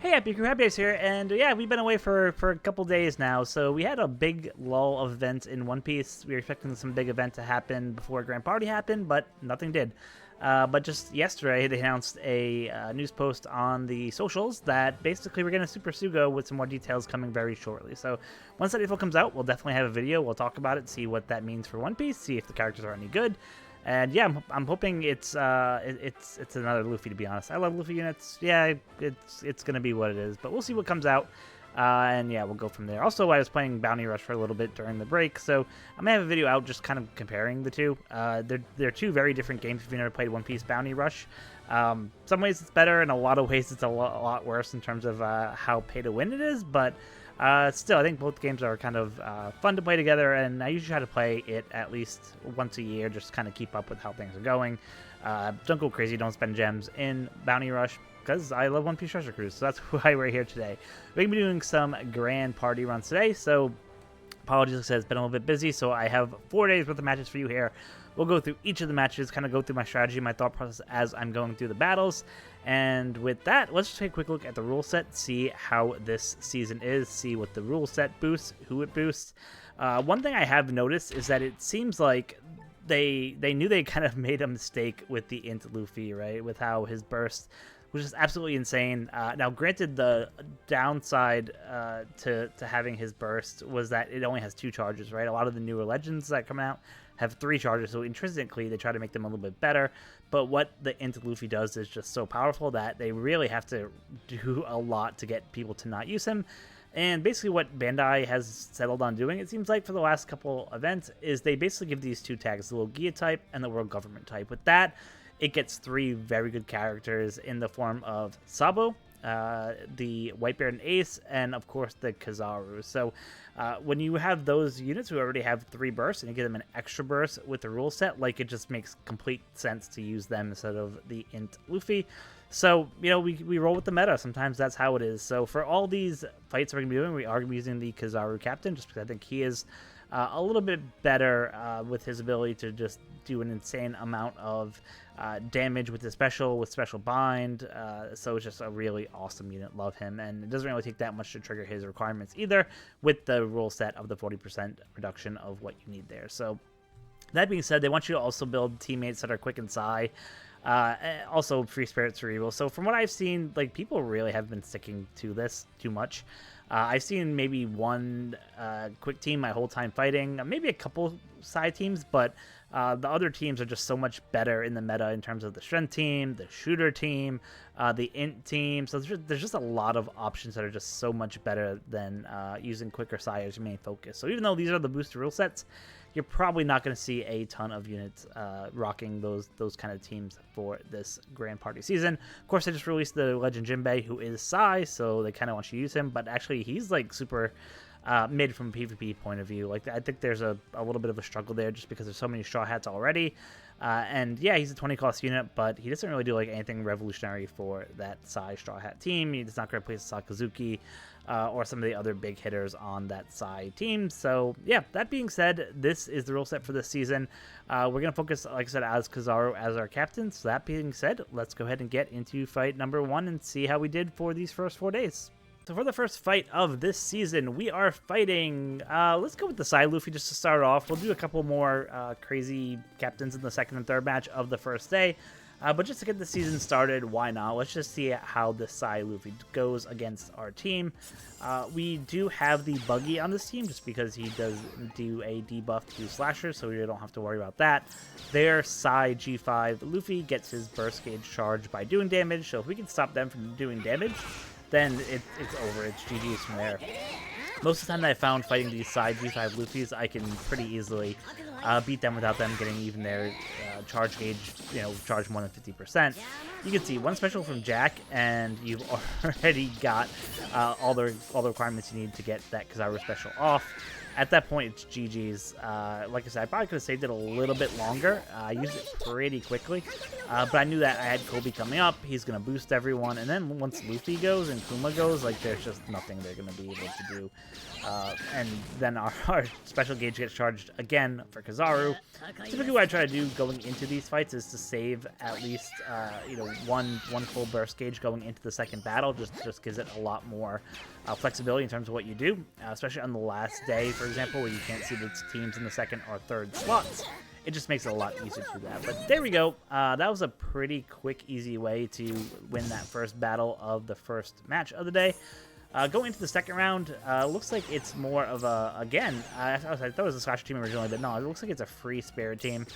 Hey, Happy Crew, HappiDaze here, and yeah, we've been away for a couple days now, so we had a big lull of events in One Piece. We were expecting some big event to happen before Grand Party happened, but nothing did. But just yesterday, they announced a news post on the socials that basically we're going to Super Sugo with some more details coming very shortly. So once that info comes out, we'll definitely have a video. We'll talk about it, see what that means for One Piece, see if the characters are any good. And yeah, I'm hoping it's another Luffy, to be honest. I love Luffy units. Yeah, it's gonna be what it is, but we'll see what comes out. And yeah, we'll go from there. Also, I was playing Bounty Rush for a little bit during the break, so I may have a video out just kind of comparing the two. They're two very different games if you've never played One Piece Bounty Rush. Some ways it's better, in a lot of ways it's a lot worse in terms of how pay to win it is, but still, I think both games are kind of fun to play together, and I usually try to play it at least once a year, just kind of keep up with how things are going. Don't go crazy, don't spend gems in Bounty Rush, because I love One Piece Treasure Cruise, so that's why we're here today. We're going to be doing some Grand Party runs today, so apologies, like I said, it's been a little bit busy, so I have 4 days worth of matches for you here. We'll go through each of the matches, kind of go through my strategy, my thought process as I'm going through the battles. And with that, let's just take a quick look at the rule set, see how this season is, see what the rule set boosts, who it boosts. One thing I have noticed is that it seems like they knew they kind of made a mistake with the INT Luffy, right? With how his burst was just absolutely insane. Now, granted, the downside to having his burst was that it only has 2 charges, right? A lot of the newer legends that come out have 3 charges, so intrinsically they try to make them a little bit better. But what the INT Luffy does is just so powerful that they really have to do a lot to get people to not use him. And basically what Bandai has settled on doing, it seems like, for the last couple events, is they basically give these 2 tags, the Logia type and the World Government type. With that, it gets 3 very good characters in the form of Sabo, the Whitebeard and Ace, and of course the Kizaru. So when you have those units who already have 3 bursts and you give them an extra burst with the rule set, like, it just makes complete sense to use them instead of the INT Luffy. So, you know, we roll with the meta. Sometimes that's how it is. So for all these fights we're going to be doing, we are going to be using the Kizaru captain, just because I think he is a little bit better with his ability to just do an insane amount of damage with his special, with special bind. So it's just a really awesome unit. Love him. And it doesn't really take that much to trigger his requirements either, with the rule set of the 40% reduction of what you need there. So that being said, they want you to also build teammates that are quick and Psy. Also free spirit cerebral. So from what I've seen, like, people really have been sticking to this too much. I've seen maybe one quick team my whole time fighting, maybe a couple side teams, but the other teams are just so much better in the meta in terms of the strength team, the shooter team, the int team. So there's just a lot of options that are just so much better than using quick or Psy as your main focus. So even though these are the booster rule sets, you're probably not going to see a ton of units rocking those kind of teams for this Grand Party season. Of course, they just released the Legend Jinbei, who is Psy, so they kind of want you to use him, but actually he's like super mid from a PvP point of view. Like, I think there's a little bit of a struggle there just because there's so many Straw Hats already. And yeah, he's a 20 cost unit, but he doesn't really do like anything revolutionary for that Psy Straw Hat team. He's not going to replace Sakazuki or some of the other big hitters on that Psy team. So yeah, that being said, this is the rule set for this season. We're going to focus, like I said, as Kizaru as our captain. So that being said, let's go ahead and get into fight number 1 and see how we did for these first 4 days. So for the first fight of this season, we are fighting, let's go with the Psy Luffy just to start off. We'll do a couple more crazy captains in the second and third match of the first day. But just to get the season started, why not? Let's just see how the Psy Luffy goes against our team. We do have the Buggy on this team just because he does do a debuff to Slasher, so we don't have to worry about that. Their Psy G5 Luffy gets his burst gauge charged by doing damage, so if we can stop them from doing damage, then it's over. It's GG's from there. Most of the time that I found fighting these side G5 Luffys, I can pretty easily beat them without them getting even their charge gauge, charge more than 50%. You can see one special from Jack, and you've already got all the requirements you need to get that Kizaru special off. At that point, it's GG's. Like I said, I probably could have saved it a little bit longer. I used it pretty quickly, but I knew that I had Kobe coming up. He's going to boost everyone, and then once Luffy goes and Kuma goes, like, there's just nothing they're going to be able to do. And then our special gauge gets charged again for Kizaru. Typically what I try to do going into these fights is to save at least, you know, one full burst gauge going into the second battle. Just gives it a lot more flexibility in terms of what you do, especially on the last day, for example, where you can't see the teams in the second or third slots. It just makes it a lot easier to do that. But there we go. That was a pretty quick, easy way to win that first battle of the first match of the day. Going into the second round, looks like it's more of a, again, I thought it was a Slasher team originally, but no, it looks like it's a free Spirit team.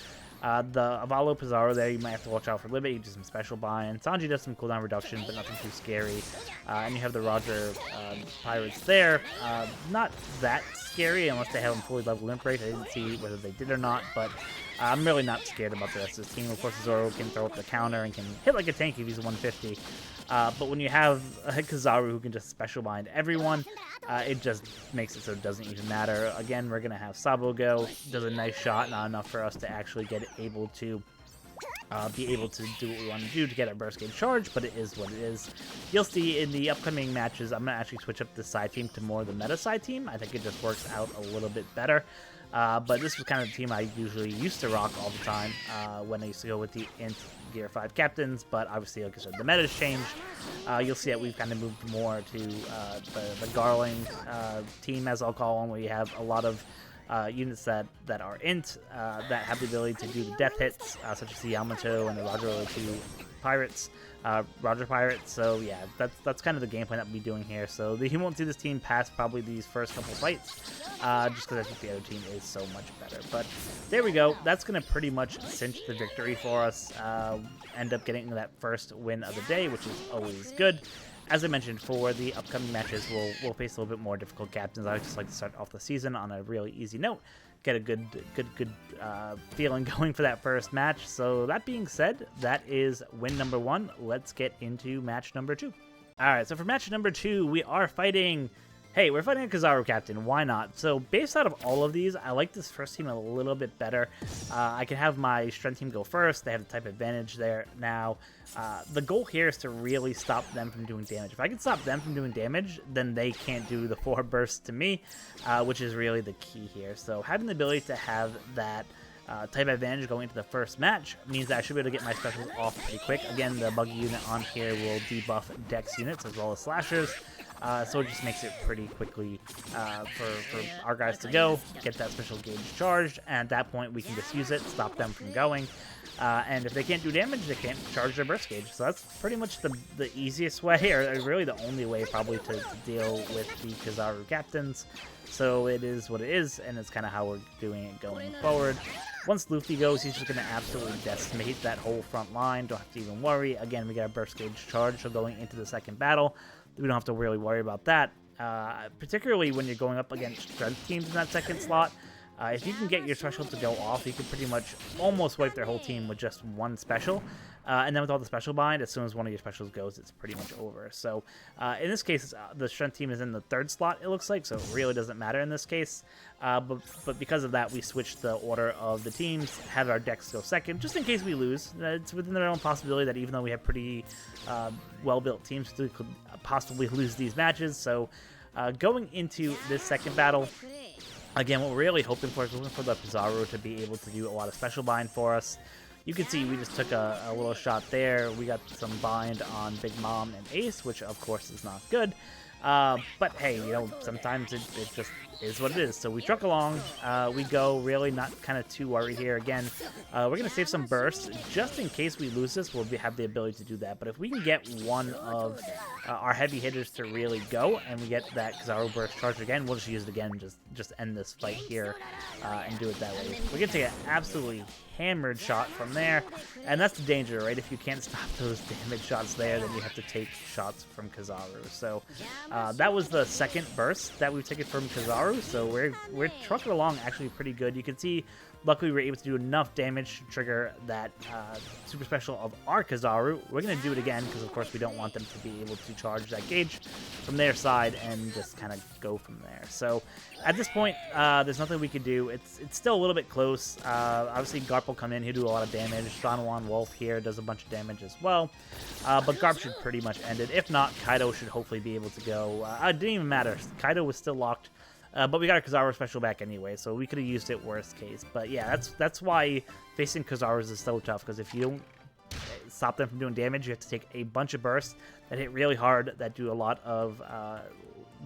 The Avalo Pizarro there, you might have to watch out for Limit. You do some special buy-in. Sanji does some cooldown reduction, but nothing too scary. And you have the Roger Pirates there. Not that scary unless they have them fully leveled Limp Break. I didn't see whether they did or not, but I'm really not scared about the rest of this team. Of course, Zoro can throw up the counter and can hit like a tank if he's 150. But when you have a Kizaru who can just special bind everyone, it just makes it so it doesn't even matter. Again, we're going to have Sabo go. Does a nice shot, not enough for us to actually get able to be able to do what we want to do to get our burst gauge charge, but it is what it is. You'll see in the upcoming matches, I'm going to actually switch up the side team to more the meta side team. I think it just works out a little bit better. But this was kind of the team I usually used to rock all the time when I used to go with the INT Gear 5 captains, but obviously, like I said, the meta's changed. You'll see that we've kind of moved more to the Garling team, as I'll call them, where you have a lot of units that are INT, that have the ability to do the death hits, such as the Yamato and the Roger 2 Pirates, Roger Pirates. So yeah, that's kind of the game plan that we'll be doing here. So you won't see this team pass probably these first couple fights, just because I think the other team is so much better. But there we go. That's going to pretty much cinch the victory for us. End up getting that first win of the day, which is always good. As I mentioned, for the upcoming matches, we'll face a little bit more difficult captains. I just like to start off the season on a really easy note, get a good feeling going for that first match. So that being said, that is win number 1. Let's get into match number 2. All right, so for match number 2, we are fighting. Hey, we're fighting a Kizaru captain. Why not? So based out of all of these, I like this first team a little bit better. I can have my strength team go first. They have the type advantage there now. The goal here is to really stop them from doing damage. If I can stop them from doing damage, then they can't do the 4 bursts to me, which is really the key here. So having the ability to have that type advantage going into the first match means that I should be able to get my specials off pretty quick. Again, the buggy unit on here will debuff DEX units as well as slashers. So it just makes it pretty quickly for our guys to go, get that special gauge charged, and at that point we can just use it, stop them from going. And if they can't do damage, they can't charge their burst gauge. So that's pretty much the easiest way, or really the only way probably to deal with the Kizaru captains. So it is what it is, and it's kind of how we're doing it going forward. Once Luffy goes, he's just going to absolutely decimate that whole front line. Don't have to even worry. Again, we got a burst gauge charge, so going into the second battle, we don't have to really worry about that. Particularly when you're going up against strength teams in that second slot. If you can get your special to go off, you can pretty much almost wipe their whole team with just one special. And then with all the special bind, as soon as one of your specials goes, it's pretty much over. So in this case, the strength team is in the third slot, it looks like, so it really doesn't matter in this case. But because of that, we switched the order of the teams, have our decks go second, just in case we lose. It's within their own possibility that even though we have pretty well-built teams, we could possibly lose these matches. So going into this second battle, again, what we're really hoping for is looking for the Pizarro to be able to do a lot of special bind for us. You can see we just took a little shot there. We got some bind on Big Mom and Ace, which of course is not good. But hey, you know, sometimes it just is what it is. So we truck along, we go, really not kind of too worried here. Again, we're going to save some bursts. Just in case we lose this, we'll have the ability to do that. But if we can get one of our heavy hitters to really go, and we get that Kizaru burst charge again, we'll just use it again and just end this fight here and do it that way. We're going to take an absolutely hammered shot from there, and that's the danger, right? If you can't stop those damage shots there, then you have to take shots from Kizaru. So that was the second burst that we've taken from Kizaru, so we're trucking along actually pretty good. You can see, luckily we were able to do enough damage to trigger that super special of our Kizaru. We're going to do it again because of course we don't want them to be able to charge that gauge from their side and just kind of go from there. So at this point, there's nothing we can do. It's still a little bit close. Obviously Garp will come in, he'll do a lot of damage. Shanawan Wolf here does a bunch of damage as well. But Garp should pretty much end it. If not, Kaido should hopefully be able to go. It didn't even matter. Kaido was still locked But we got our Kizaru special back anyway, so we could have used it worst case. But yeah, that's why facing Kizarus is so tough, because if you don't stop them from doing damage, you have to take a bunch of bursts that hit really hard, that do a lot of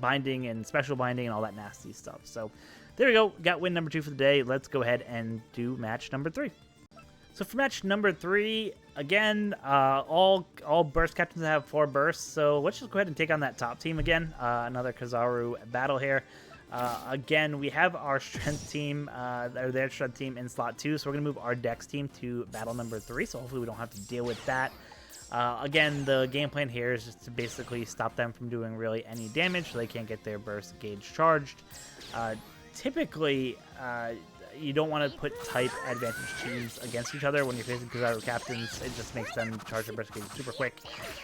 binding and special binding and all that nasty stuff. So there we go. Got win number 2 for the day. Let's go ahead and do match number 3. So for match number 3, again, all burst captains have 4 bursts. So let's just go ahead and take on that top team again. Another Kizaru battle here. Again, we have our strength team, or their strength team in slot 2. So we're going to move our DEX team to battle number 3. So hopefully we don't have to deal with that. Again, the game plan here is just to basically stop them from doing really any damage so they can't get their burst gauge charged. Typically, you don't want to put type advantage teams against each other when you're facing Kizaru captains. It just makes them charge their burst gauge super quick,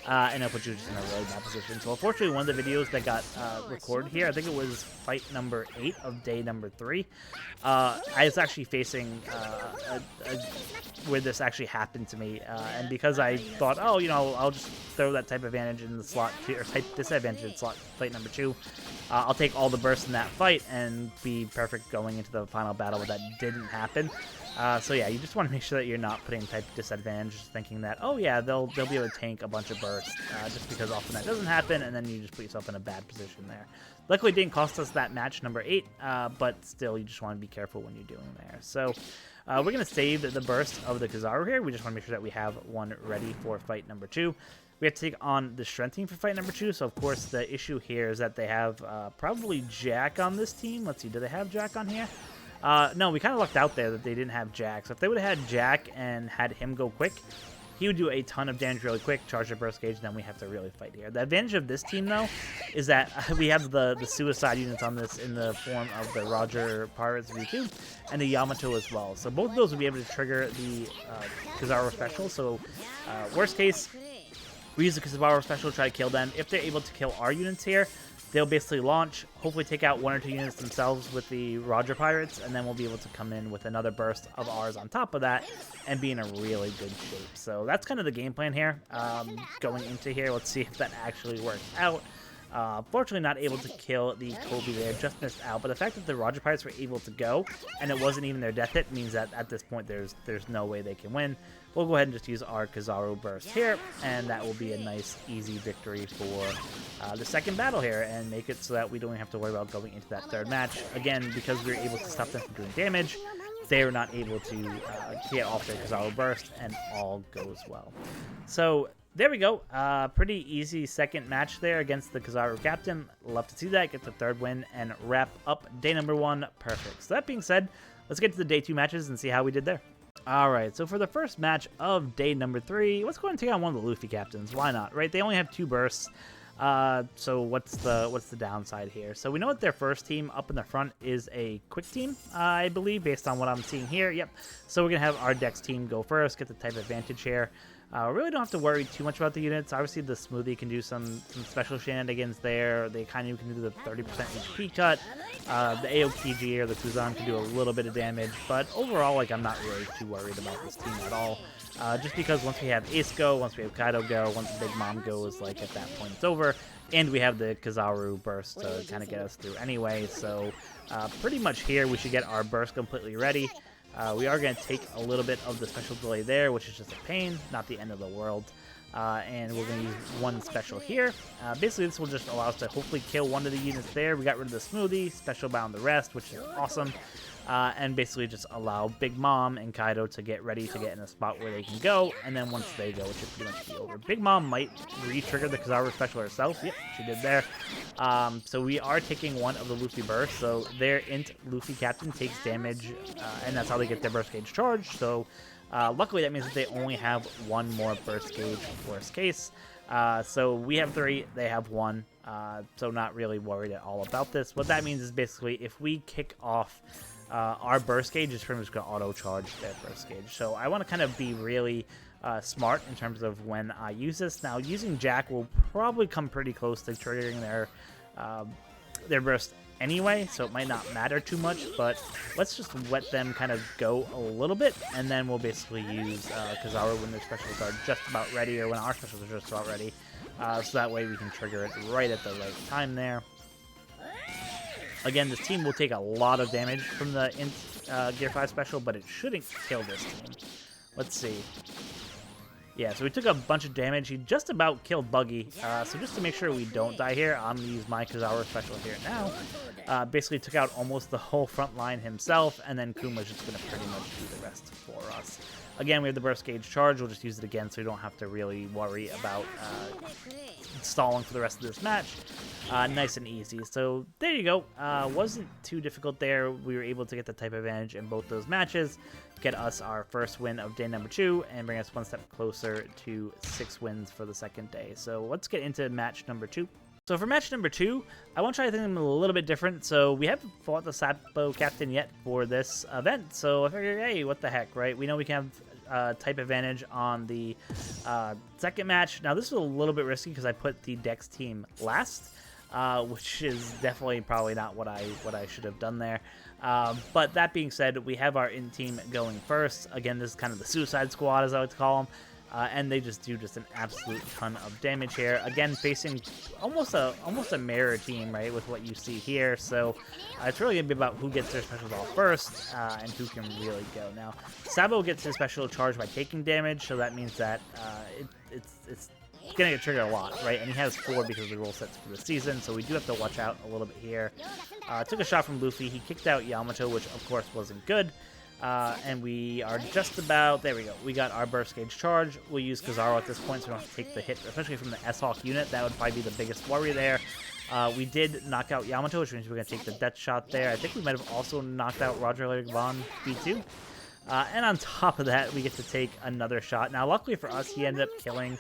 and it'll put you just in a really bad position. So unfortunately, one of the videos that got recorded here, I think it was fight number 8 of day number 3, I was actually facing where this actually happened to me, and because I thought, oh, you know, I'll just throw that type advantage in the slot 2, or type disadvantage in slot fight number 2. I'll take all the bursts in that fight and be perfect going into the final battle, but that didn't happen. So yeah, you just want to make sure that you're not putting type disadvantage, just thinking that, oh yeah, they'll be able to tank a bunch of bursts, just because often that doesn't happen, and then you just put yourself in a bad position there. Luckily, it didn't cost us that match number 8, but still, you just want to be careful when you're doing there. So we're going to save the burst of the Kizaru here. We just want to make sure that we have one ready for fight number 2. We have to take on the strength team for fight number 2. So, of course, the issue here is that they have probably Jack on this team. Let's see, do they have Jack on here? No, we kind of lucked out there that they didn't have Jack. So if they would have had Jack and had him go quick, he would do a ton of damage really quick, charge their burst gauge, and then we have to really fight here. The advantage of this team, though, is that we have the suicide units on this in the form of the Roger Pirates V2 and the Yamato as well. So both of those will be able to trigger the Kizaru special. So worst case, we use the Kizaru special to try to kill them. If they're able to kill our units here, they'll basically launch, hopefully take out 1 or 2 units themselves with the Roger Pirates, and then we'll be able to come in with another burst of ours on top of that and be in a really good shape. So that's kind of the game plan here. Going into here, let's see if that actually works out. Fortunately, not able to kill the Kobe there, just missed out. But the fact that the Roger Pirates were able to go, and it wasn't even their death hit, means that at this point there's no way they can win. We'll go ahead and just use our Kizaru burst here, and that will be a nice, easy victory for the second battle here, and make it so that we don't have to worry about going into that third match. Again, because we were able to stop them from doing damage, they were not able to get off their Kizaru burst, and all goes well. So there we go. Pretty easy second match there against the Kizaru captain. Love to see that. Get the third win and wrap up day number 1. Perfect. So that being said, let's get to the day 2 matches and see how we did there. Alright, so for the first match of day number 3, let's go ahead and take on one of the Luffy captains. Why not, right? They only have 2 bursts. So what's the downside here? So we know that their first team up in the front is a quick team, I believe, based on what I'm seeing here. Yep. So we're going to have our DEX team go first, get the type advantage here. Really don't have to worry too much about the units. Obviously, the Smoothie can do some special shenanigans there. They kind of can do the 30% HP cut. The AOTG or the Kuzan can do a little bit of damage. But overall, like, I'm not really too worried about this team at all. Just because once we have Ace go, once we have Kaido go, once Big Mom goes, like, at that point it's over. And we have the Kizaru burst to kind of get us through anyway. So pretty much here, we should get our burst completely ready. We are going to take a little bit of the special delay there, which is just a pain, not the end of the world. And we're going to use one special here. Basically, this will just allow us to hopefully kill one of the units there. We got rid of the Smoothie, special bound the rest, which is awesome. And basically just allow Big Mom and Kaido to get ready to get in a spot where they can go. And then once they go, it should pretty much be over. Big Mom might re-trigger the Kizaru special herself. Yep, she did there. So we are taking one of the Luffy bursts. So their INT Luffy captain takes damage, and that's how they get their burst gauge charged. So luckily, that means that they only have 1 more burst gauge, worst case. So we have 3, they have 1. So not really worried at all about this. What that means is basically if we kick off our burst gauge, is pretty much going to auto-charge their burst gauge. So I want to kind of be really smart in terms of when I use this. Now, using Jack will probably come pretty close to triggering their burst anyway, so it might not matter too much, but let's just let them kind of go a little bit, and then we'll basically use Kizaru when their specials are just about ready, or when our specials are just about ready, so that way we can trigger it right at the right time there. Again, this team will take a lot of damage from the INT Gear 5 special, but it shouldn't kill this team. Let's see. Yeah, so we took a bunch of damage. He just about killed Buggy. So just to make sure we don't die here, I'm going to use my Kizaru special here now. Basically took out almost the whole front line himself, and then Kuma's just going to pretty much do the rest for us. Again, we have the burst gauge charge. We'll just use it again so we don't have to really worry about stalling for the rest of this match. Nice and easy. So there you go. Wasn't too difficult there. We were able to get the type advantage in both those matches, get us our first win of day number 2, and bring us one step closer to 6 wins for the second day. So let's get into match number 2. So for match number 2, I want to try something a little bit different. So we haven't fought the Sabo captain yet for this event. So I figured, hey, what the heck, right? We know we can have type advantage on the second match. Now this was a little bit risky because I put the DEX team last, which is definitely probably not what I should have done there. But that being said, we have our INT team going first. Again, this is kind of the Suicide Squad, as I like to call them. And they just do an absolute ton of damage here. Again, facing almost a mirror team, right, with what you see here. So it's really going to be about who gets their specials off first and who can really go. Now, Sabo gets his special charge by taking damage, so that means that it's going to get triggered a lot, right? And he has 4 because of the rule sets for the season, so we do have to watch out a little bit here. Took a shot from Luffy. He kicked out Yamato, which of course wasn't good. And we are just about, there we go, we got our burst gauge charge. We'll use Kizaru at this point so we don't have to take the hit, especially from the S-Hawk unit. That would probably be the biggest worry there. We did knock out Yamato, which means we're going to take the death shot there. I think we might have also knocked out Roger Vaughn B2. And on top of that, we get to take another shot. Now, luckily for us, he ended up killing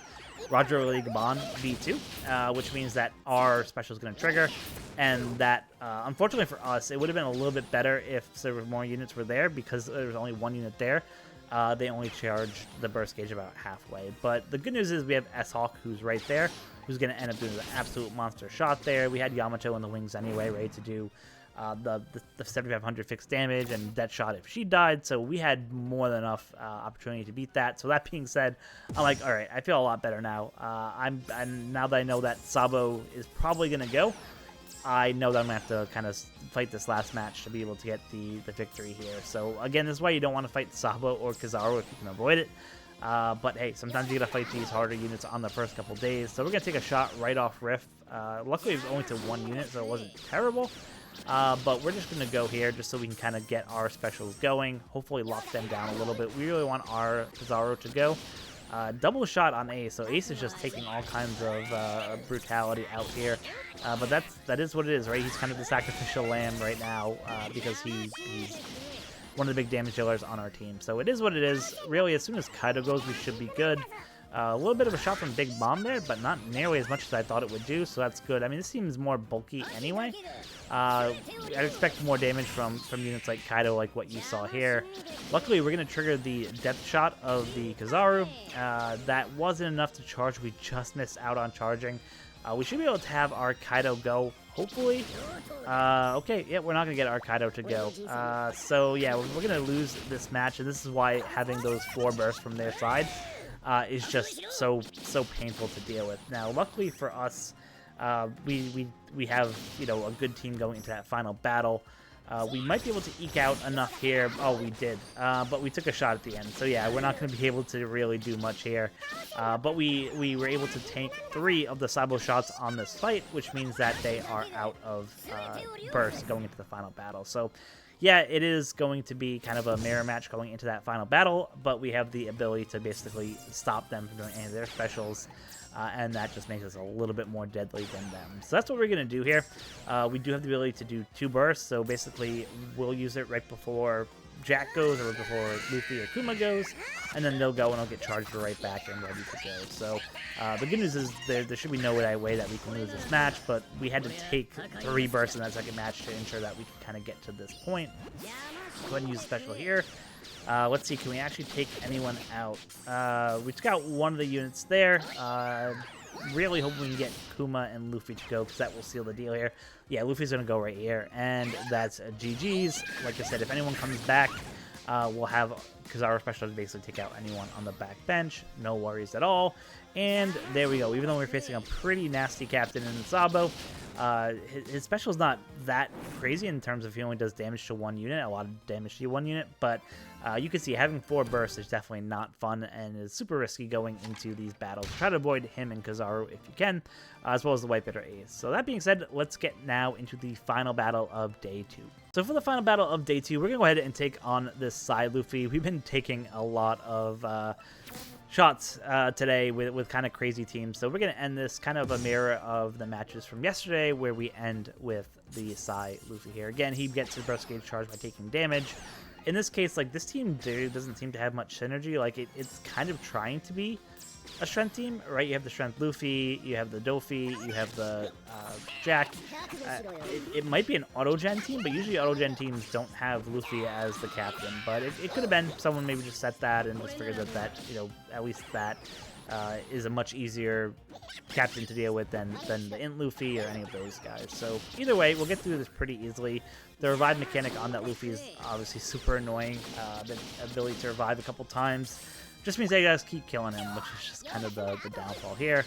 Roger Gabon B2, which means that our special is going to trigger, and that, unfortunately for us, it would have been a little bit better if there were more units were there, because there was only 1 unit there. They only charged the burst gauge about halfway. But the good news is we have S-Hawk, who's right there, who's going to end up doing an absolute monster shot there. We had Yamato on the wings anyway, ready to do the 7,500 fixed damage and death shot if she died, so we had more than enough opportunity to beat that. So that being said, I'm like, all right, I feel a lot better now. I'm now that I know that Sabo is probably gonna go, I know that I'm gonna have to kind of fight this last match to be able to get the victory here. So again, this is why you don't want to fight Sabo or Kizaru if you can avoid it. But hey, sometimes you gotta fight these harder units on the first couple days. So we're gonna take a shot right off Riff. Luckily, it was only to 1 unit, so it wasn't terrible. But we're just going to go here just so we can kind of get our specials going, hopefully lock them down a little bit. We really want our Kizaru to go. Double shot on Ace, so Ace is just taking all kinds of brutality out here. But that is what it is, right? He's kind of the sacrificial lamb right now because he's one of the big damage dealers on our team. So it is what it is. Really, as soon as Kaido goes, we should be good. A little bit of a shot from Big Bomb there, but not nearly as much as I thought it would do, so that's good. I mean, this seems more bulky anyway. I'd expect more damage from units like Kaido, like what you saw here. Luckily, we're going to trigger the depth shot of the Kizaru. That wasn't enough to charge. We just missed out on charging. We should be able to have our Kaido go, hopefully. Okay, yeah, we're not going to get our Kaido to go. So, yeah, we're going to lose this match, and this is why having those 4 bursts from their side is just so painful to deal with. Now, luckily for us, we have, you know, a good team going into that final battle. We might be able to eke out enough here. Oh, we did. But we took a shot at the end. So yeah, we're not going to be able to really do much here. But we were able to tank 3 of the Sabo shots on this fight, which means that they are out of burst going into the final battle. So yeah, it is going to be kind of a mirror match going into that final battle, but we have the ability to basically stop them from doing any of their specials. And that just makes us a little bit more deadly than them. So that's what we're going to do here. We do have the ability to do 2 bursts, so basically we'll use it right before Jack goes or before Luffy or Kuma goes, and then they'll go and I'll get charged right back and ready to go. So the good news is there should be no way that we can lose this match, but we had to take 3 bursts in that second match to ensure that we could kind of get to this point. Go ahead and use special here. Let's see, can we actually take anyone out? We took out one of the units there. Really hope we can get Kuma and Luffy to go, because that will seal the deal here. Yeah, Luffy's going to go right here, and that's GG's. Like I said, if anyone comes back, we'll have Kizaru special to basically take out anyone on the back bench. No worries at all. And there we go. Even though we're facing a pretty nasty captain in Sabo, His special is not that crazy in terms of he only does damage to one unit, a lot of damage to one unit, but you can see having 4 bursts is definitely not fun and is super risky going into these battles. Try to avoid him and Kizaru if you can, as well as the White Bitter Ace. So that being said, let's get now into the final battle of day 2. So for the final battle of day 2, we're going to go ahead and take on this PSY Luffy. We've been taking a lot of shots today with kind of crazy teams, so we're going to end this kind of a mirror of the matches from yesterday, where we end with the PSY Luffy here. Again, he gets his burst gauge charge by taking damage. In this case, like, this team doesn't seem to have much synergy. Like, it's kind of trying to be a strength team, right? You have the strength Luffy, you have the Dofi, you have the Jack. It might be an auto-gen team, but usually auto-gen teams don't have Luffy as the captain. But it could have been someone maybe just set that and just figured that you know, at least that is a much easier captain to deal with than the INT Luffy or any of those guys. So either way, we'll get through this pretty easily. The revive mechanic on that Luffy is obviously super annoying. The ability to revive a couple times just means that you guys keep killing him, which is just kind of the downfall here.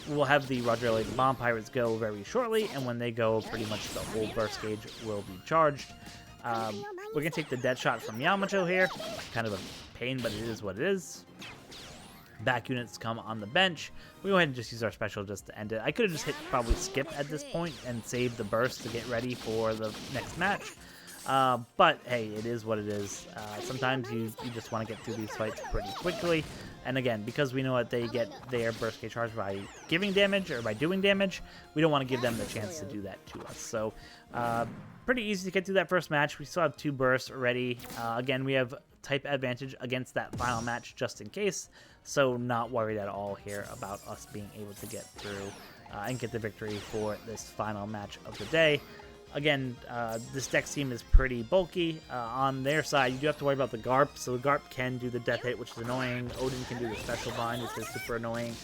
We'll have the Roger Ellie the Bomb Pirates go very shortly, and when they go, pretty much the whole burst gauge will be charged. We're going to take the dead shot from Yamato here. Kind of a pain, but it is what it is. Back units come on the bench. We'll go ahead and just use our special just to end it. I could have just hit probably skip at this point and save the burst to get ready for the next match. But hey, it is what it is. Sometimes you just want to get through these fights pretty quickly. And again, because we know that they get their burst gauge charge by giving damage or by doing damage, we don't want to give them the chance to do that to us. So pretty easy to get through that first match. We still have 2 bursts ready. Again, we have type advantage against that final match just in case. So not worried at all here about us being able to get through and get the victory for this final match of the day. Again, this DEX team is pretty bulky. On their side, you do have to worry about the Garp. So the Garp can do the death hit, which is annoying. Odin can do the special bind, which is super annoying.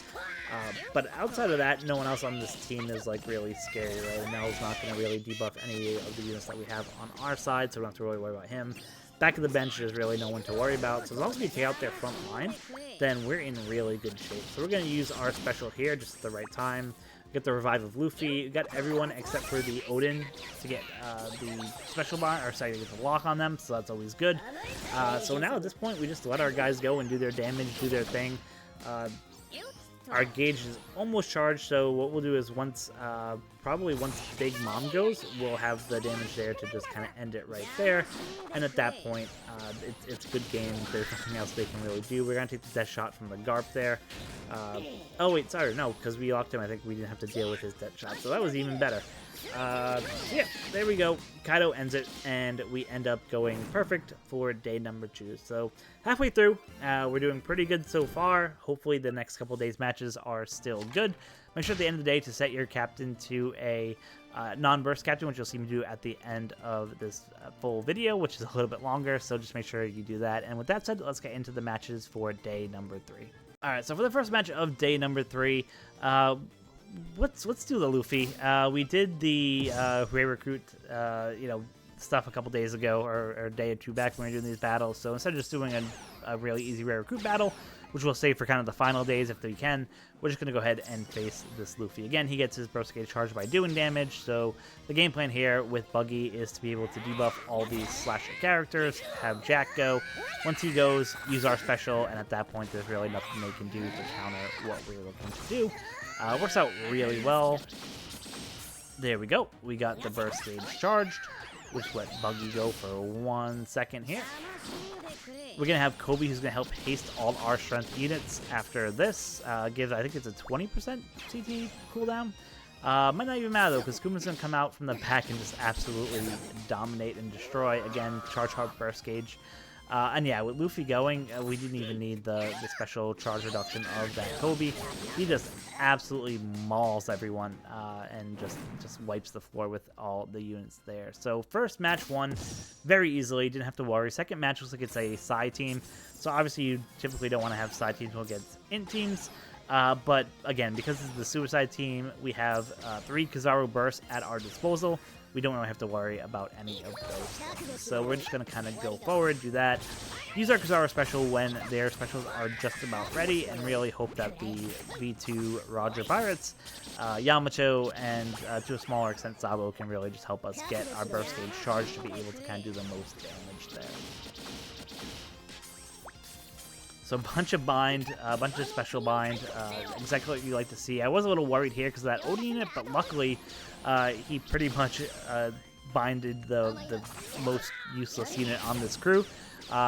But outside of that, no one else on this team is like really scary, right? Mel's not going to really debuff any of the units that we have on our side, so we don't have to really worry about him. Back of the bench, there's really no one to worry about. So as long as we take out their front line, then we're in really good shape. So we're going to use our special here just at the right time. Get the revive of Luffy. We got everyone except for the Odin to get the special bind, or sorry, to get the lock on them, so that's always good. So now at this point, we just let our guys go and do their damage, do their thing. Our gauge is almost charged, so what we'll do is probably once Big Mom goes, we'll have the damage there to just kind of end it right there. And at that point, it's a good game. There's nothing else they can really do. We're going to take the death shot from the Garp there. Oh wait, sorry, no, because we locked him. I think we didn't have to deal with his death shot, so that was even better. Yeah, there we go. Kaido ends it, and we end up going perfect for day number 2. So halfway through, we're doing pretty good so far. Hopefully the next couple days matches are still good. Make sure at the end of the day to set your captain to a non-burst captain, which you'll see me do at the end of this full video, which is a little bit longer, so just make sure you do that. And with that said, let's get into the matches for day number 3. Alright, so for the first match of day number 3, let's do the Luffy. We did the re-recruit stuff a couple days ago, or a day or 2 back when we were doing these battles. So instead of just doing a really easy re-recruit battle, which we'll save for kind of the final days if we can, we're just going to go ahead and face this Luffy. Again, he gets his burst gauge charged by doing damage, so the game plan here with Buggy is to be able to debuff all these slasher characters, have Jack go. Once he goes, use our special, and at that point there's really nothing they can do to counter what we're looking to do. Works out really well. There we go. We got the burst gauge charged, which let Buggy go for 1 second here. We're going to have Kobe, who's going to help haste all our strength units after this. Gives, I think it's a 20% CT cooldown. Might not even matter, though, because Kuma's going to come out from the back and just absolutely dominate and destroy. Again, charge hard burst gauge. And yeah, with Luffy going, we didn't even need the special charge reduction of that Kobe. He just absolutely mauls everyone and just wipes the floor with all the units there. So first match won very easily, didn't have to worry. Second match looks like it's a PSY team. So obviously you typically don't want to have PSY teams against INT teams. But again, because this is the Suicide team, we have 3 Kizaru bursts at our disposal. We don't really have to worry about any of those things. So we're just going to kind of go forward, do that. Use our Kizaru special when their specials are just about ready, and really hope that the V2 Roger Pirates, Yamato, and to a smaller extent Sabo can really just help us get our burst stage charged to be able to kind of do the most damage there. So a bunch of bind, a bunch of special bind, exactly what you like to see. I was a little worried here because of that Odin unit, but luckily he pretty much binded the most useless unit on this crew.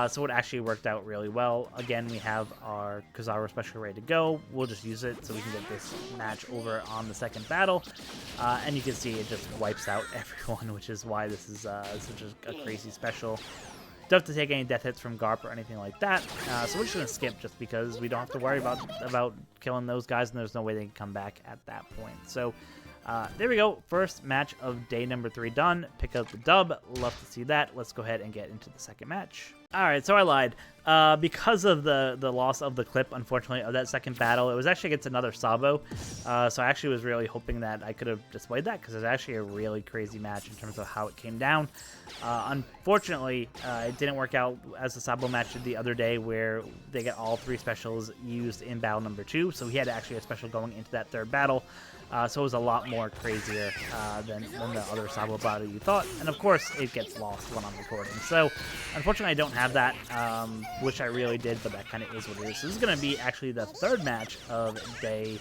So it actually worked out really well. Again, we have our Kizaru special ready to go. We'll just use it so we can get this match over on the second battle. And you can see it just wipes out everyone, which is why this is such a crazy special. Don't have to take any death hits from Garp or anything like that. So we're just going to skip just because we don't have to worry about killing those guys, and there's no way they can come back at that point. So there we go. First match of day number 3 done. Pick up the dub. Love to see that. Let's go ahead and get into the second match. Alright, so I lied. Because of the loss of the clip, unfortunately, of that second battle, it was actually against another Sabo. So I actually was really hoping that I could have displayed that, because it was actually a really crazy match in terms of how it came down. Unfortunately, it didn't work out as the Sabo match did the other day, where they get all 3 specials used in battle number 2. So he had actually a special going into that third battle. So it was a lot more crazier than the other Sabo battle you thought. And of course, it gets lost when I'm recording. So unfortunately, I don't have that. Wish I really did, but that kind of is what it is. So this is going to be actually the third match of day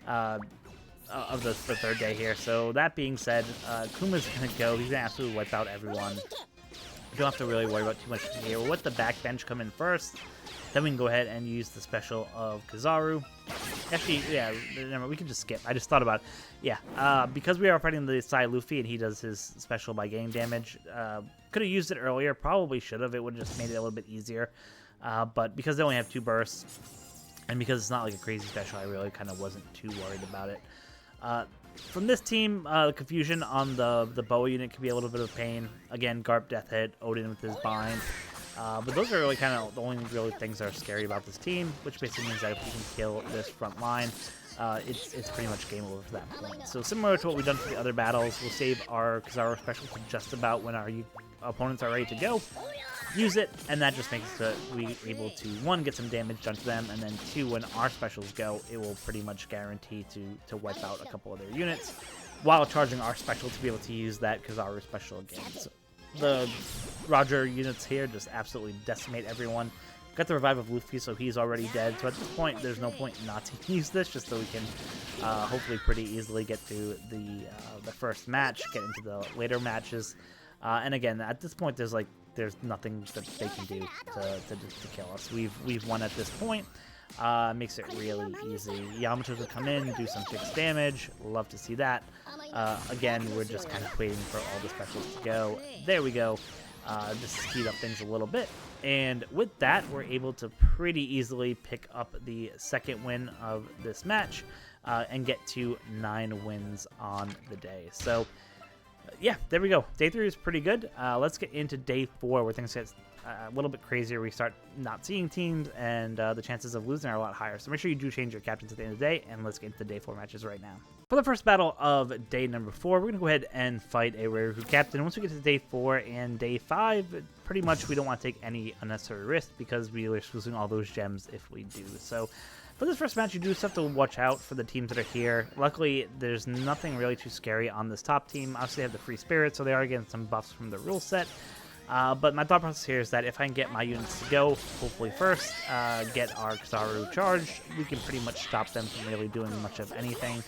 of the third day here. So that being said, Kuma's going to go. He's going to absolutely wipe out everyone. You don't have to really worry about too much here. We'll let the backbench come in first. Then we can go ahead and use the special of Kizaru. Actually, yeah, we can just skip. I just thought about it. Yeah, because we are fighting the PSY Luffy and he does his special by getting damage, could have used it earlier. Probably should have. It would have just made it a little bit easier. But because they only have 2 bursts, and because it's not like a crazy special, I really kind of wasn't too worried about it. From this team, the confusion on the boa unit can be a little bit of pain. Again, Garp death hit, Odin with his bind. But those are really kind of the only really things that are scary about this team, which basically means that if we can kill this front line, it's pretty much game over for that point. So similar to what we've done for the other battles, we'll save our Kizaru special to just about when our opponents are ready to go. Use it, and that just makes it so that we're able to, 1, get some damage done to them, and then 2, when our specials go, it will pretty much guarantee to wipe out a couple of their units, while charging our special to be able to use that Kizaru special again. So the Roger units here just absolutely decimate everyone. Got the revive of Luffy, so he's already dead. So at this point, there's no point not to use this, just so we can hopefully pretty easily get through the first match, get into the later matches. And again, at this point, there's nothing that they can do to kill us. We've won at this point. Makes it really easy. Yamato will come in, do some fixed damage. Love to see that. Again, we're just kind of waiting for all the specials to go. There we go. Just speed up things a little bit. And with that, we're able to pretty easily pick up the second win of this match and get to 9 wins on the day. So yeah, there we go. Day 3 is pretty good. Let's get into day 4, where things get a little bit crazier. We start not seeing teams, and the chances of losing are a lot higher. So make sure you do change your captains at the end of the day, and let's get into day 4 matches right now. For the first battle of day number 4, we're going to go ahead and fight a rare recruit captain. Once we get to day 4 and day 5, pretty much we don't want to take any unnecessary risk, because we are losing all those gems if we do. So for this first match, you do just have to watch out for the teams that are here. Luckily, there's nothing really too scary on this top team. Obviously, they have the free spirit, so they are getting some buffs from the rule set. But my thought process here is that if I can get my units to go, hopefully first, get our Kizaru charged, we can pretty much stop them from really doing much of anything.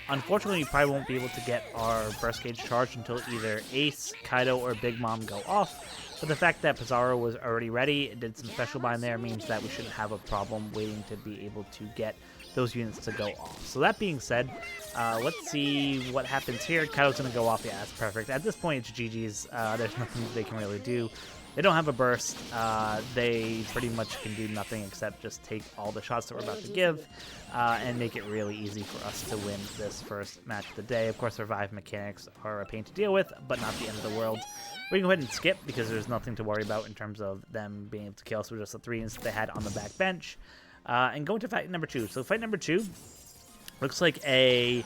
Unfortunately, we probably won't be able to get our burst gauge charged until either Ace, Kaido, or Big Mom go off. But the fact that Pizarro was already ready, it did some special bind there, means that we shouldn't have a problem waiting to be able to get those units to go off. So that being said, let's see what happens here. Kaido's going to go off. Yeah, that's perfect. At this point, it's GG's. There's nothing they can really do. They don't have a burst. They pretty much can do nothing except just take all the shots that we're about to give and make it really easy for us to win this first match of the day. Of course, revive mechanics are a pain to deal with, but not the end of the world. We can go ahead and skip because there's nothing to worry about in terms of them being able to kill us with just the 3 units they had on the back bench. and go into fight number 2. So fight number 2 looks like a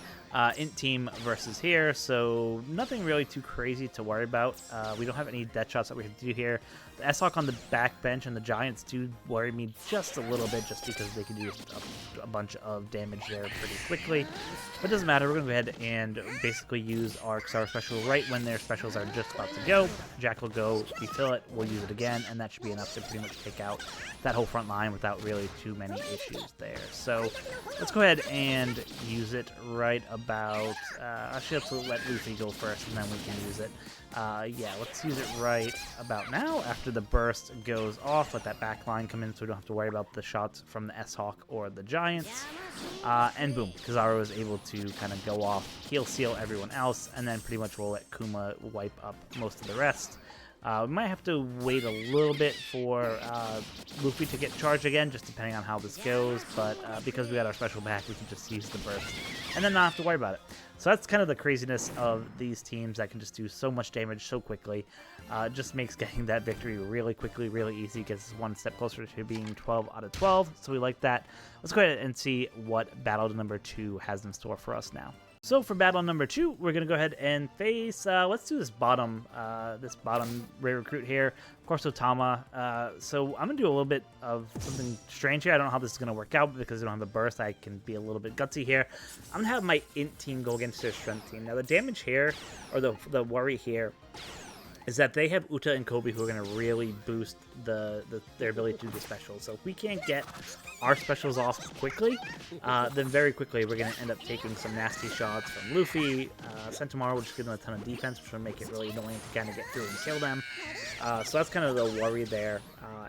INT team versus here, so nothing really too crazy to worry about. We don't have any death shots that we have to do here. The S-Hawk on the back bench and the Giants do worry me just a little bit, just because they can do a bunch of damage there pretty quickly. But it doesn't matter. We're going to go ahead and basically use our Kizaru special right when their specials are just about to go. Jack will go, refill it, we'll use it again, and that should be enough to pretty much take out that whole front line without really too many issues there. So let's go ahead and use it right about... actually, let's let Luffy go first, and then we can use it. Yeah, let's use it right about now. After the burst goes off, let that back line come in so we don't have to worry about the shots from the S-Hawk or the Giants. And boom, Kizaru is able to kind of go off, heal seal everyone else, and then pretty much we'll let Kuma wipe up most of the rest. We might have to wait a little bit for Luffy to get charged again, just depending on how this goes, but because we got our special back, we can just use the burst and then not have to worry about it. So that's kind of the craziness of these teams that can just do so much damage so quickly. It just makes getting that victory really quickly, really easy, gets us one step closer to being 12 out of 12, so we like that. Let's go ahead and see what battle number 2 has in store for us now. So for battle number 2, we're going to go ahead and face, let's do this bottom rare recruit here. Of course, Otama. So I'm going to do a little bit of something strange here. I don't know how this is going to work out, but because I don't have the burst, I can be a little bit gutsy here. I'm going to have my INT team go against their strength team. Now the damage here, or the worry here, is that they have Uta and Kobe who are going to really boost their ability to do the specials. So if we can't get our specials off quickly, then very quickly we're going to end up taking some nasty shots from Luffy. Sentomaro will just give them a ton of defense, which will make it really annoying to kind of get through and kill them. So that's kind of the worry there,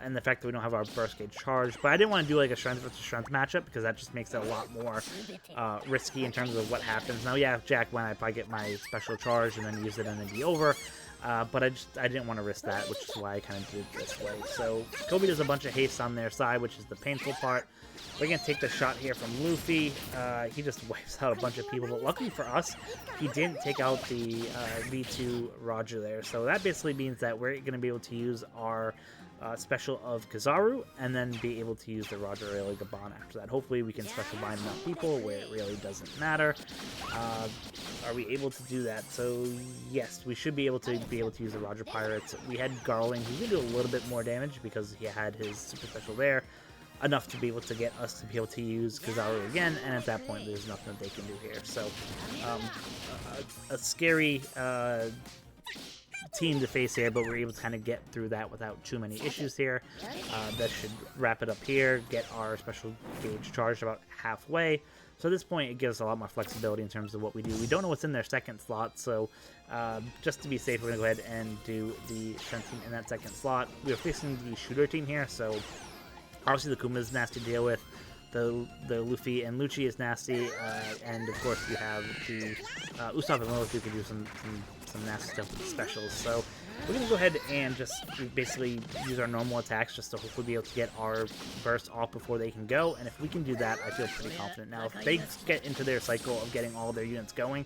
and the fact that we don't have our burst gauge charged. But I didn't want to do like a strength versus strength matchup, because that just makes it a lot more risky in terms of what happens. Now, yeah, if Jack went, I'd probably get my special charge and then use it and then be over. But I didn't want to risk that, which is why I kind of did it this way. So Kobe does a bunch of haste on their side, which is the painful part. We're going to take the shot here from Luffy. He just wipes out a bunch of people, but luckily for us, he didn't take out the V2 Roger there. So that basically means that we're going to be able to use our special of Kizaru, and then be able to use the Roger Rayleigh Gabon after that. Hopefully we can special bind enough people where it really doesn't matter. Are we able to do that? So yes, we should be able to use the Roger Pirates. We had Garling, who's going to do a little bit more damage because he had his super special there, enough to be able to get us to be able to use Kizaru again, and at that point there's nothing that they can do here. So a scary team to face here, but we're able to kind of get through that without too many issues here. That should wrap it up here, get our special gauge charged about halfway. So at this point, it gives us a lot more flexibility in terms of what we do. We don't know what's in their second slot, so just to be safe, we're going to go ahead and do the strength team in that second slot. We're facing the shooter team here, so obviously the Kuma is nasty to deal with. The Luffy and Lucci is nasty, and of course you have the Usopp and Lilith who can do some nasty stuff with the specials. So we're going to go ahead and just basically use our normal attacks just to hopefully be able to get our burst off before they can go, and if we can do that, I feel pretty confident. Now, if they get into their cycle of getting all their units going,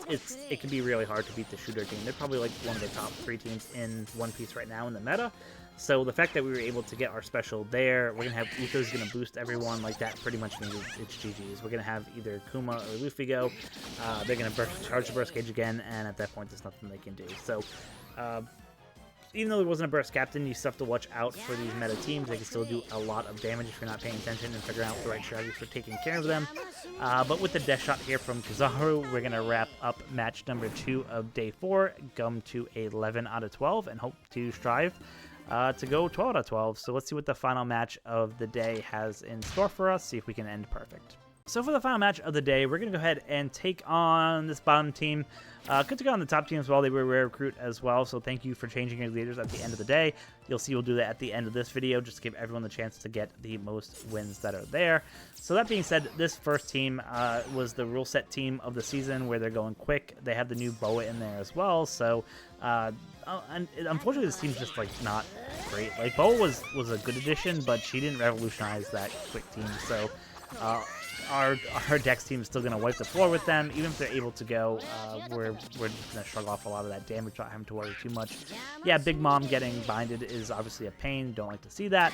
it can be really hard to beat the shooter team. They're probably like one of the top 3 teams in One Piece right now in the meta. So the fact that we were able to get our special there, we're going to have Uto's going to boost everyone like that, pretty much means it's GG's. We're going to have either Kuma or Luffy go. They're going to charge the burst gauge again, and at that point there's nothing they can do. So even though there wasn't a burst captain, you still have to watch out for these meta teams. They can still do a lot of damage if you're not paying attention and figuring out the right strategies for taking care of them. But with the death shot here from Kizaru, we're going to wrap up match number 2 of day 4, come to 11 out of 12, and hope to strive to go 12 out of 12. So let's see what the final match of the day has in store for us, see if we can end perfect. So for the final match of the day, we're going to go ahead and take on this bottom team. Could take on the top team as well. They were rare recruit as well, so thank you for changing your leaders at the end of the day. You'll see we'll do that at the end of this video, just to give everyone the chance to get the most wins that are there. So that being said, this first team was the rule set team of the season, where they're going quick. They have the new Boa in there as well, so and unfortunately this team's just like not great. Like Boa was a good addition, but she didn't revolutionize that quick team, so our Dex team is still going to wipe the floor with them. Even if they're able to go, we're just going to shrug off a lot of that damage, not having to worry too much. Yeah, Big Mom getting binded is obviously a pain. Don't like to see that,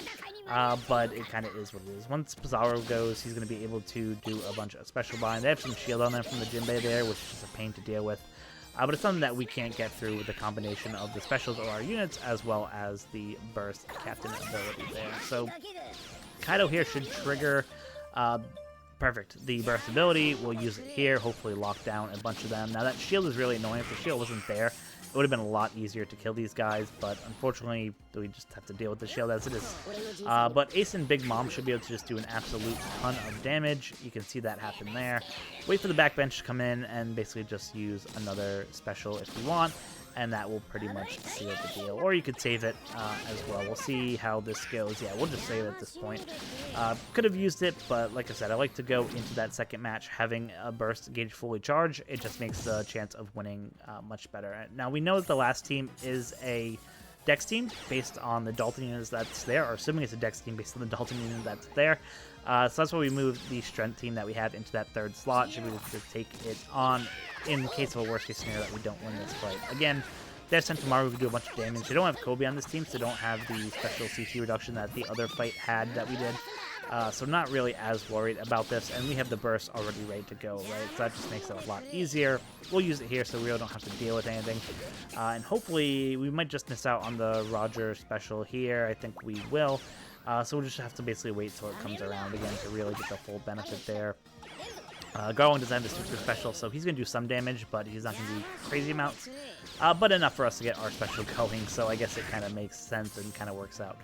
but it kind of is what it is. Once Kizaru goes, he's going to be able to do a bunch of special bind. They have some shield on them from the Jinbei there, which is just a pain to deal with. But it's something that we can't get through with the combination of the specials or our units, as well as the burst captain ability there. So Kaido here should trigger, perfect, the burst ability. We'll use it here, hopefully lock down a bunch of them. Now that shield is really annoying. If the shield wasn't there, it would have been a lot easier to kill these guys, but unfortunately, we just have to deal with the shield as it is. But Ace and Big Mom should be able to just do an absolute ton of damage. You can see that happen there. Wait for the backbench to come in and basically just use another special if you want, and that will pretty much seal the deal. Or you could save it as well. We'll see how this goes. Yeah, we'll just save it at this point. Could have used it, but like I said, I like to go into that second match having a burst gauge fully charged. It just makes the chance of winning much better. Now, we know that the last team is a Dex team based on the Dalton units that's there, or assuming it's a Dex team based on the Dalton unit that's there. So that's why we moved the strength team that we have into that third slot. Should be able to take it on in case of a worst case scenario that we don't win this fight. Again, there's Sentomaru who do a bunch of damage. They don't have Kobe on this team, so they don't have the special CC reduction that the other fight had that we did. So not really as worried about this, and we have the burst already ready to go, right? So that just makes it a lot easier. We'll use it here so we really don't have to deal with anything. And hopefully we might just miss out on the Roger special here. I think we will. So we'll just have to basically wait till it comes around again to really get the full benefit there. Garland doesn't have the super special, so he's going to do some damage, but he's not going to do crazy amounts. But enough for us to get our special going, so I guess it kind of makes sense and kind of works out.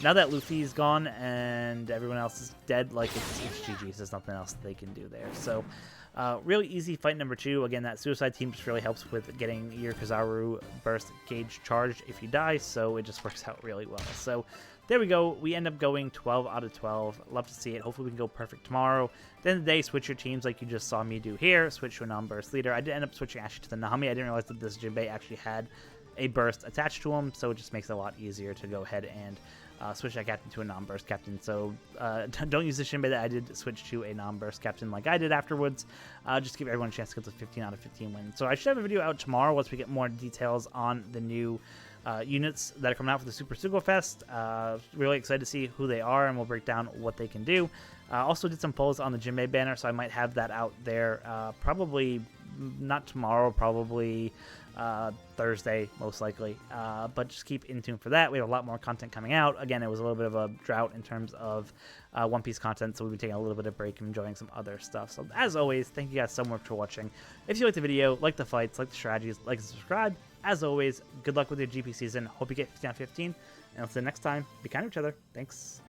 Now that Luffy's gone and everyone else is dead, like it's GG, so there's nothing else that they can do there. So really easy fight number 2. Again, that suicide team just really helps with getting your Kizaru burst gauge charged if you die, so it just works out really well. So there we go. We end up going 12 out of 12. Love to see it. Hopefully we can go perfect tomorrow. Then the day, switch your teams like you just saw me do here. Switch to a non-burst leader. I did end up switching actually to the Nami. I didn't realize that this Jinbei actually had a burst attached to him, so it just makes it a lot easier to go ahead and switch that captain to a non-burst captain. So don't use the Jinbei that I did switch to a non-burst captain like I did afterwards. Just give everyone a chance to get to 15 out of 15 wins. So I should have a video out tomorrow once we get more details on the new units that are coming out for the Super Sugo Fest. Really excited to see who they are, and we'll break down what they can do. Also did some polls on the Jinbei banner, so I might have that out there probably not tomorrow, probably Thursday, most likely. But just keep in tune for that. We have a lot more content coming out. Again, it was a little bit of a drought in terms of One Piece content, so we'll be taking a little bit of break and enjoying some other stuff. So as always, thank you guys so much for watching. If you liked the video, like the fights, like the strategies, like and subscribe. As always, good luck with your GP season. Hope you get 15 out of 15. And until next time, be kind to each other. Thanks.